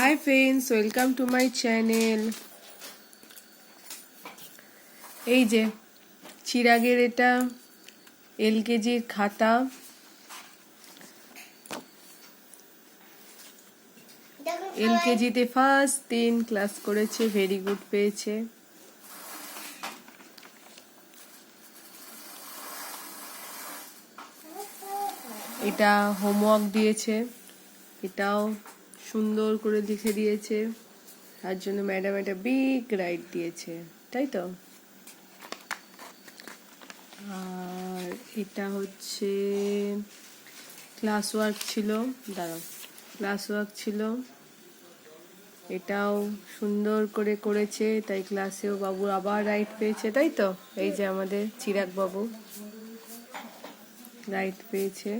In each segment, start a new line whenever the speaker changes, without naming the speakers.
Hi friends, welcome to my channel. এই যে চিরাগের এটা এলকেজির খাতা। এলকেজিতে ফার্স্ট দিন ক্লাস করেছে, ভেরি গুড পেয়েছে। এটা হোমওয়ার্ক দিয়েছে, এটাও সুন্দর করে লিখে দিয়েছে, তার জন্য ম্যাডাম একটা বিগ রাইট দিয়েছে, তাই তো। আর এটা হচ্ছে ক্লাস ওয়ার্ক ছিল, দাঁড়াও, ক্লাস ওয়ার্ক ছিল, এটাও সুন্দর করে করেছে, তাই ক্লাসেও বাবু আবার রাইট পেয়েছে, তাই তো। এই যে আমাদের চিরাগ বাবু রাইট পেয়েছে।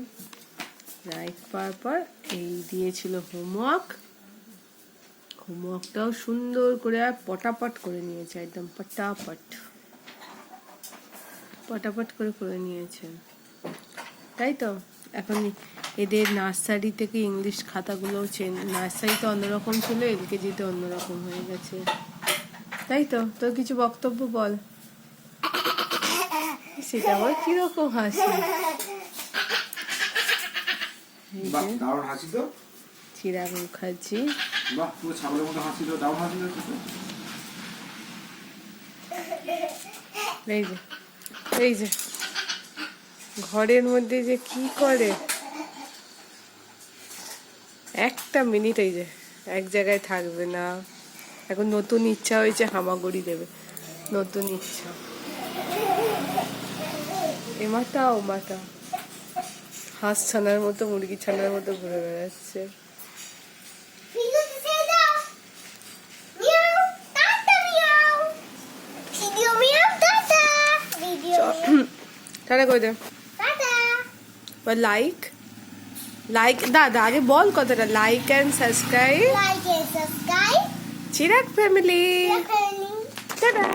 রাইট পাওয়ার পর এই দিয়েছিল হোমওয়ার্ক, হোমওয়ার্কটাও সুন্দর করে আর পটাপট করে নিয়েছে, একদম পটাপট পটাপট করে করে নিয়েছে, তাই তো। এখন এদের নার্সারি থেকে ইংলিশ খাতাগুলো নার্সারিতে অন্যরকম ছিল, এলকেজিতে অন্যরকম হয়ে গেছে, তাই তো। তোর কিছু বক্তব্য বল। সেটা আবার কিরকম হাসি, চিরাগ মুখার্জি। এই যে ঘরের মধ্যে যে কি করে, একটা মিনিট এই যে এক জায়গায় থাকবে না। এখন নতুন ইচ্ছা হয়েছে, হামাগুড়ি দেবে, নতুন ইচ্ছা। এমাটা ওমাটা হাঁস ছানার মতো, মুরগি ছানার মতো ঘুরে বেড়াচ্ছে। টাটা করে দে, লাইক লাইক দাদা আগে বল কথাটা, like and subscribe Chirag family. Tata.